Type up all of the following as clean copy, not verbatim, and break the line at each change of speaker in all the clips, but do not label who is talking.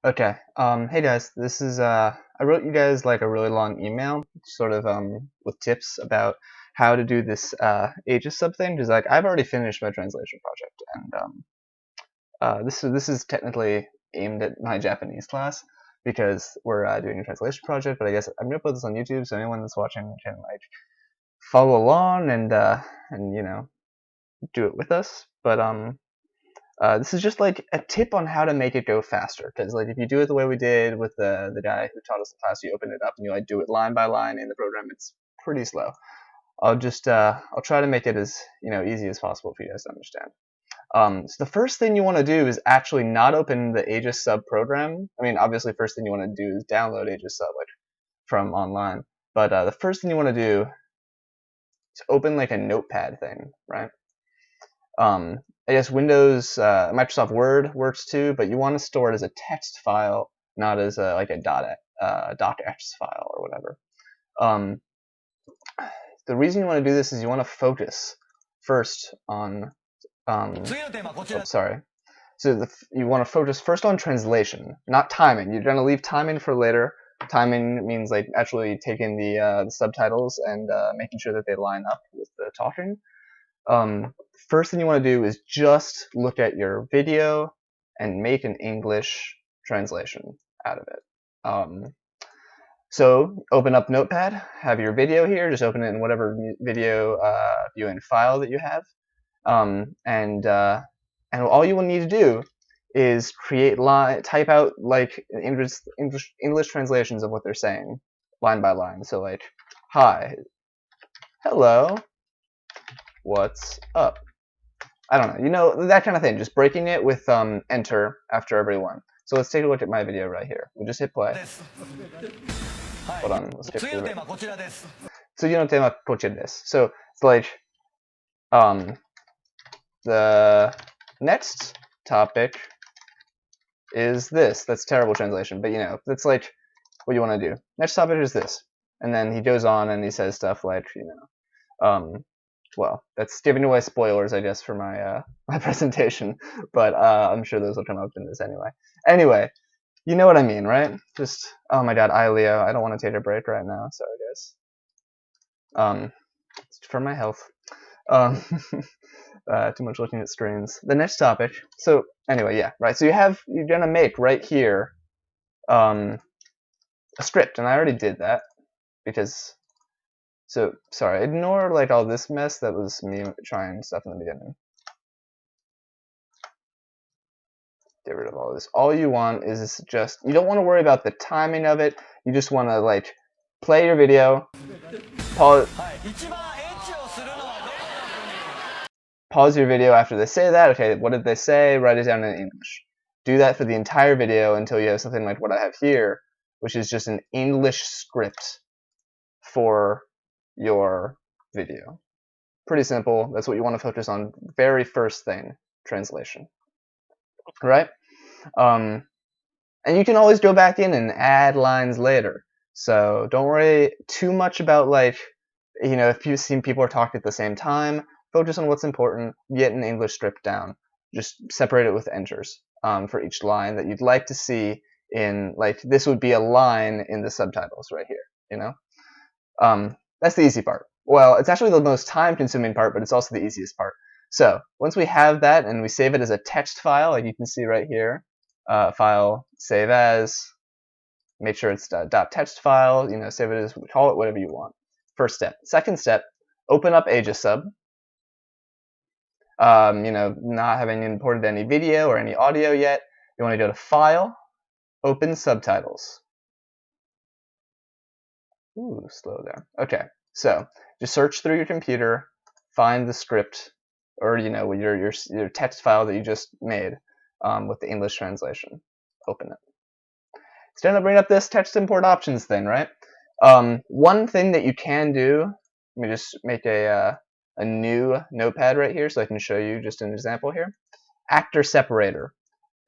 Okay. Hey guys, this is I wrote you guys like a really long email, sort of with tips about how to do this Aegisub thing, because like I've already finished my translation project, and this is technically aimed at my Japanese class because we're doing a translation project. But I guess I'm gonna put this on YouTube, so anyone that's watching can like follow along and do it with us. But this is just like a tip on how to make it go faster, because like if you do it the way we did with the guy who taught us the class, you open it up and you like do it line by line in the program. It's pretty slow. I'll try to make it as easy as possible for you guys to understand. So the first thing you want to do is actually not open the Aegisub program. I mean, obviously, first thing you want to do is download Aegisub like from online. But the first thing you want to do is open like a notepad thing, right? I guess Windows, Microsoft Word works too, but you want to store it as a text file, not as like a docx file or whatever. The reason you want to do this is you want to focus first on, sorry. So you want to focus first on translation, not timing. You're going to leave timing for later. Timing means like actually taking the subtitles and making sure that they line up with the talking. First thing you want to do is just look at your video and make an English translation out of it. So open up Notepad, have your video here, just open it in whatever video viewing file that you have, and all you will need to do is type out like English translations of what they're saying, line by line. So like, hi, hello, what's up? I don't know, that kind of thing. Just breaking it with enter after every one. So let's take a look at my video right here. We'll just hit play. Hold on, let's get through it. So it's like the next topic is this. That's terrible translation, but that's like what you want to do. Next topic is this. And then he goes on and he says stuff like, well, that's giving away spoilers, I guess, for my my presentation, but I'm sure those will come up in this anyway. Anyway, you know what I mean, right? Just, oh my god, Leo, I don't want to take a break right now, sorry guys. It's for my health. Too much looking at screens. The next topic, so anyway, yeah, right, so you're gonna make right here a script, and I already did that, because, so, sorry, ignore like all this mess. That was me trying stuff in the beginning. Get rid of all this. All you want is just, you don't want to worry about the timing of it. You just want to like play your video, pause your video after they say that. Okay, what did they say? Write it down in English. Do that for the entire video until you have something like what I have here, which is just an English script for your video. Pretty simple. That's what you want to focus on. Very first thing, translation. Right? And you can always go back in and add lines later. So don't worry too much about like, if you've seen people are talking at the same time, focus on what's important, get an English script down. Just separate it with enters for each line that you'd like to see in, like, this would be a line in the subtitles right here, That's the easy part. Well, it's actually the most time-consuming part, but it's also the easiest part. So once we have that and we save it as a text file, like you can see right here, file, save as, make sure it's .text file, save it as, call it whatever you want. First step. Second step, open up Aegisub. Not having imported any video or any audio yet, you want to go to File, Open Subtitles. Ooh, slow there. Okay, so just search through your computer, find the script, or your text file that you just made with the English translation. Open it. It's going to bring up this text import options thing, right? One thing that you can do, let me just make a new notepad right here so I can show you just an example here. Actor separator.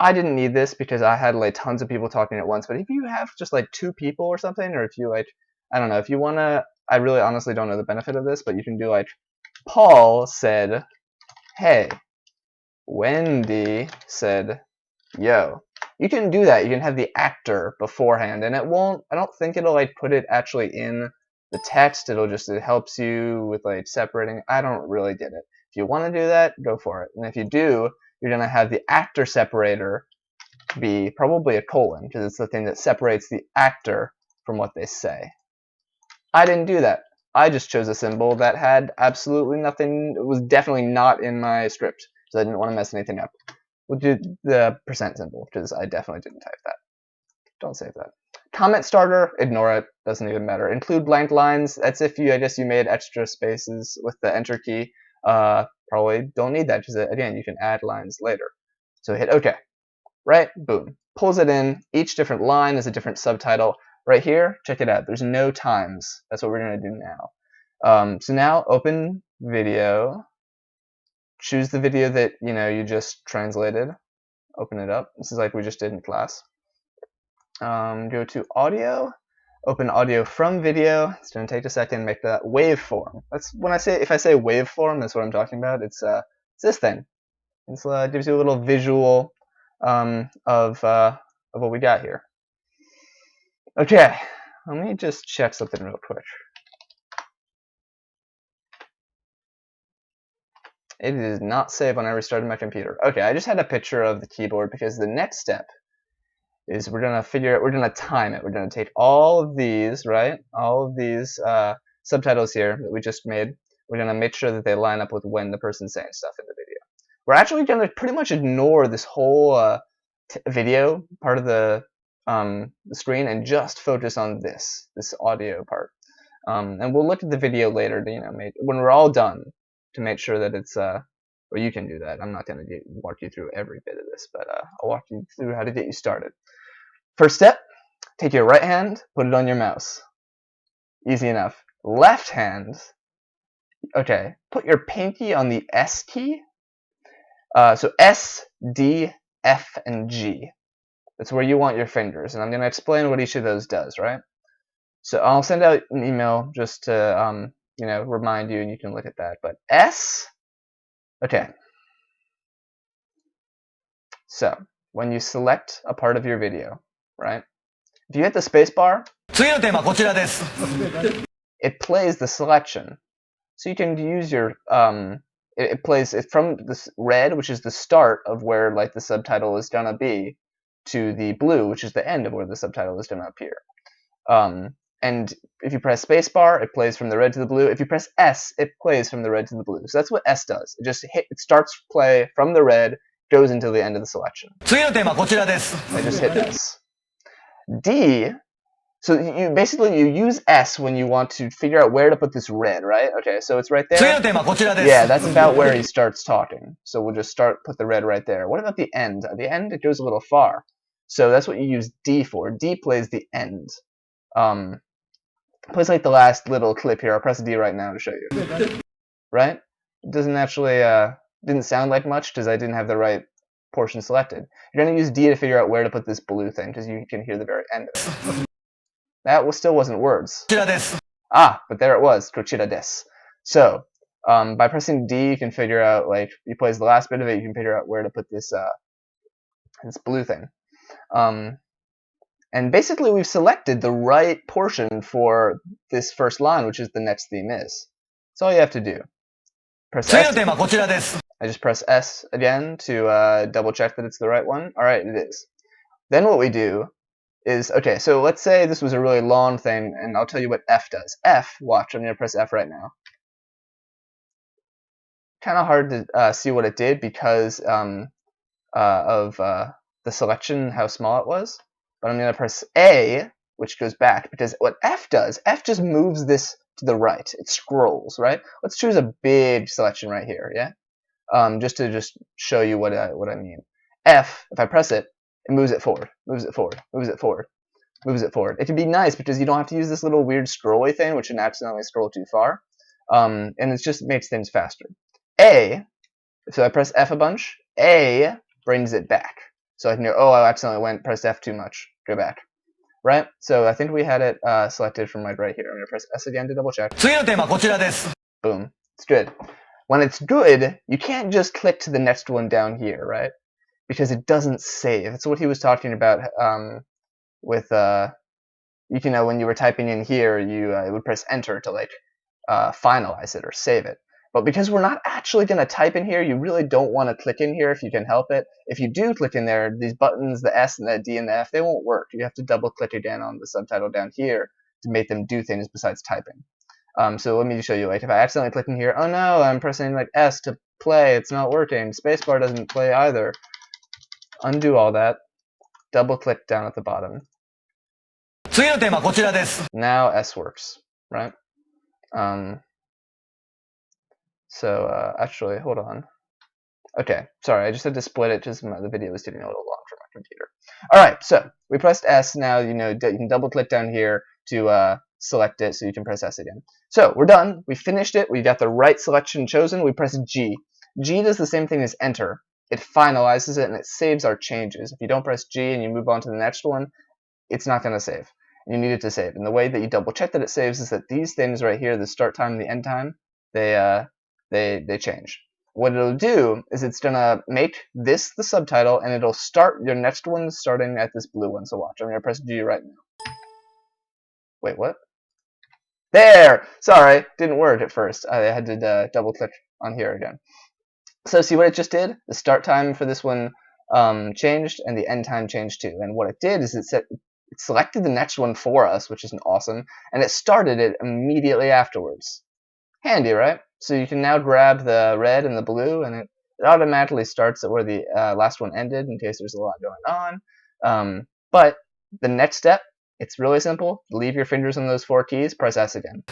I didn't need this because I had like tons of people talking at once, but if you have just like 2 people or something, or if you like, I don't know, if you want to, I really honestly don't know the benefit of this, but you can do like, Paul said, hey, Wendy said, yo. you can do that. You can have the actor beforehand, and it won't, I don't think it'll like put it actually in the text. It'll just, it helps you with like separating. I don't really get it. If you want to do that, go for it. And if you do, you're going to have the actor separator be probably a colon, because it's the thing that separates the actor from what they say. I didn't do that. I just chose a symbol that had absolutely nothing. It was definitely not in my script, so I didn't want to mess anything up. We'll do the percent symbol, because I definitely didn't type that. Don't save that. Comment starter, ignore it. Doesn't even matter. Include blank lines. That's if you, I guess you made extra spaces with the enter key. Probably don't need that, because again, you can add lines later. So hit OK. Right? Boom. Pulls it in. Each different line is a different subtitle. Right here, check it out. There's no times. That's what we're going to do now. So now open video. Choose the video that you just translated. Open it up. This is like we just did in class. Go to audio. Open audio from video. It's going to take a second. Make that waveform. That's when if I say waveform, that's what I'm talking about. It's this thing. It gives you a little visual of what we got here. Okay, let me just check something real quick. It did not save when I restarted my computer. Okay, I just had a picture of the keyboard, because the next step is we're gonna time it. We're gonna take all of these, right? All of these subtitles here that we just made. We're gonna make sure that they line up with when the person's saying stuff in the video. We're actually gonna pretty much ignore this whole video part of the screen and just focus on this audio part. And we'll look at the video later to when we're all done, to make sure that it's well, you can do that. I'm not going to walk you through every bit of this, but I'll walk you through how to get you started. First step, take your right hand, put it on your mouse. Easy enough. Left hand, okay, put your pinky on the S key. So S, D, F, and G. That's where you want your fingers, and I'm going to explain what each of those does, right? So I'll send out an email just to remind you, and you can look at that. But S, okay. So when you select a part of your video, right? If you hit the space bar, it plays the selection. So you can use your it plays it from this red, which is the start of where like the subtitle is gonna be, to the blue, which is the end of where the subtitle is gonna appear. And if you press spacebar, it plays from the red to the blue. If you press S, it plays from the red to the blue. So that's what S does. It starts play from the red, goes until the end of the selection. I just hit S. D, so you use S when you want to figure out where to put this red, right? Okay, so it's right there. Yeah, that's about where he starts talking. So we'll just put the red right there. What about the end? At the end, it goes a little far. So that's what you use D for. D plays the end. Plays like the last little clip here. I'll press D right now to show you. Right? It doesn't actually, didn't sound like much because I didn't have the right portion selected. You're going to use D to figure out where to put this blue thing, because you can hear the very end of it. That still wasn't words. Ah, but there it was. Kochira desu. So, by pressing D, you can figure out, like, he plays the last bit of it, you can figure out where to put this blue thing. And basically, we've selected the right portion for this first line, which is the next theme is. That's all you have to do. Press S. I just press S again to double check that it's the right one. All right, it is. Then what we do is, okay, so let's say this was a really long thing, and I'll tell you what F does. F, watch, I'm going to press F right now. Kind of hard to see what it did because of the selection, how small it was. But I'm going to press A, which goes back, because what F does, F just moves this to the right. It scrolls, right? Let's choose a big selection right here, yeah? Just to show you what I mean. F, if I press it, it moves it forward, moves it forward, moves it forward, moves it forward. It can be nice because you don't have to use this little weird scrolly thing, which can accidentally scroll too far. And it just makes things faster. A, so I press F a bunch, A brings it back. So I can go, oh, I accidentally pressed F too much. Go back. Right? So I think we had it selected from like right here. I'm going to press S again to double check. Boom. It's good. When it's good, you can't just click to the next one down here, right? because it doesn't save. It's what he was talking about with you can know when you were typing in here, you would press enter to like finalize it or save it. But because we're not actually going to type in here, you really don't want to click in here if you can help it. If you do click in there, these buttons, the S and the D and the F, they won't work. You have to double click again on the subtitle down here to make them do things besides typing. So let me show you. Like if I accidentally click in here, oh no, I'm pressing like S to play. It's not working. Spacebar doesn't play either. Undo all that. Double click down at the bottom. Now S works, right? So actually, hold on. Okay, sorry, I just had to split it because the video was getting a little long for my computer. All right, so we pressed S. Now you can double click down here to select it, so you can press S again. So we're done. We finished it. We got the right selection chosen. We press G. G does the same thing as Enter. It finalizes it and it saves our changes. If you don't press G and you move on to the next one, it's not going to save. You need it to save. And the way that you double check that it saves is that these things right here, the start time and the end time, they change. What it'll do is it's gonna make this the subtitle, and it'll start your next one starting at this blue one. So watch, I'm gonna press G right now. Wait, what? There! Sorry, didn't work at first. I had to double click on here again. So see what it just did? The start time for this one changed, and the end time changed too. And what it did is it selected the next one for us, which is awesome, and it started it immediately afterwards. Handy, right? So you can now grab the red and the blue, and it automatically starts at where the last one ended in case there's a lot going on. But the next step, it's really simple. Leave your fingers on those 4 keys, press S again.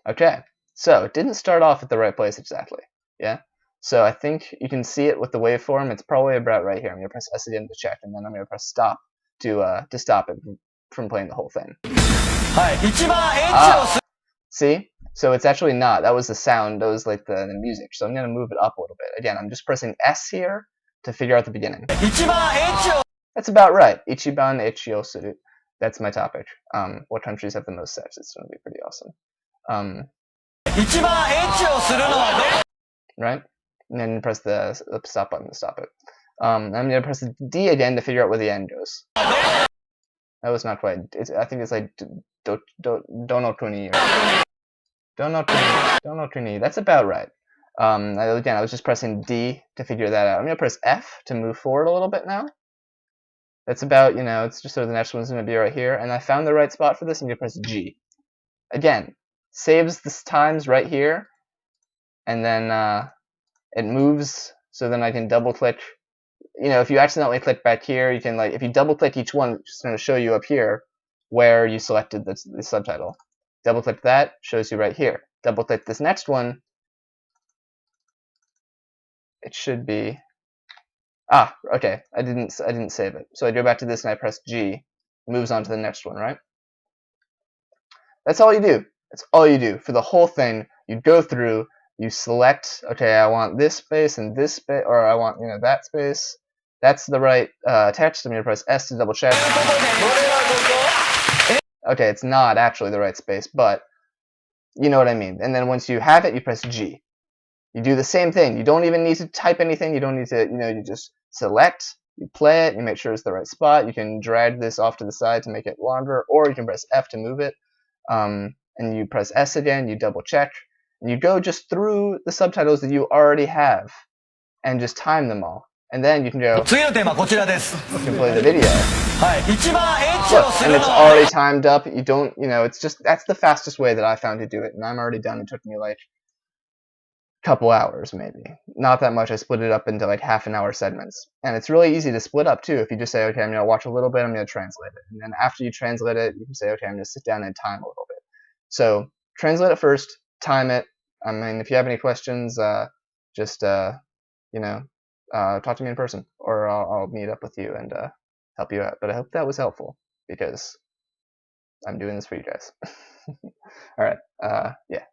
Okay, so it didn't start off at the right place exactly. Yeah? So I think you can see it with the waveform. It's probably about right here. I'm going to press S again to check, and then I'm going to press stop to stop it from playing the whole thing. See? So it's actually not. That was the sound. That was like the music. So I'm going to move it up a little bit. Again, I'm just pressing S here to figure out the beginning. That's about right. Ichiban echio suru. That's my topic. What countries have the most sex? It's going to be pretty awesome. Right? And then press the stop button to stop it. I'm going to press D again to figure out where the end goes. That was not quite. I think it's like donokuni. Donokuni. That's about right. Again, I was just pressing D to figure that out. I'm going to press F to move forward a little bit now. That's about, it's just so the next one's going to be right here. And I found the right spot for this. I'm going to press G. Again, saves the times right here. And then it moves, so then I can double click. If you accidentally click back here, you can if you double click each one, it's just going to show you up here where you selected the subtitle. Double click that, shows you right here. Double click this next one. It should be, okay, I didn't save it. So I go back to this and I press G. It moves on to the next one, right? That's all you do. That's all you do. For the whole thing, you go through, you select, okay, I want this space and this space, or I want, that space. That's the right text. I'm going to press S to double check. Okay, it's not actually the right space, but you know what I mean. And then once you have it, you press G. You do the same thing. You don't even need to type anything. You don't need to, you just select, you play it, you make sure it's the right spot. You can drag this off to the side to make it longer, or you can press F to move it. And you press S again, you double check, and you go just through the subtitles that you already have and just time them all. And then you can go, you can play the video. Look, and it's already timed up. You don't, it's just, that's the fastest way that I found to do it. And I'm already done. It took me like a couple hours, maybe. Not that much. I split it up into like half-an-hour segments. And it's really easy to split up too. If you just say, okay, I'm going to watch a little bit, I'm going to translate it. And then after you translate it, you can say, okay, I'm going to sit down and time a little bit. So translate it first, time it. I mean, if you have any questions, just, talk to me in person, or I'll meet up with you and help you out. But I hope that was helpful, because I'm doing this for you guys. All right. Yeah.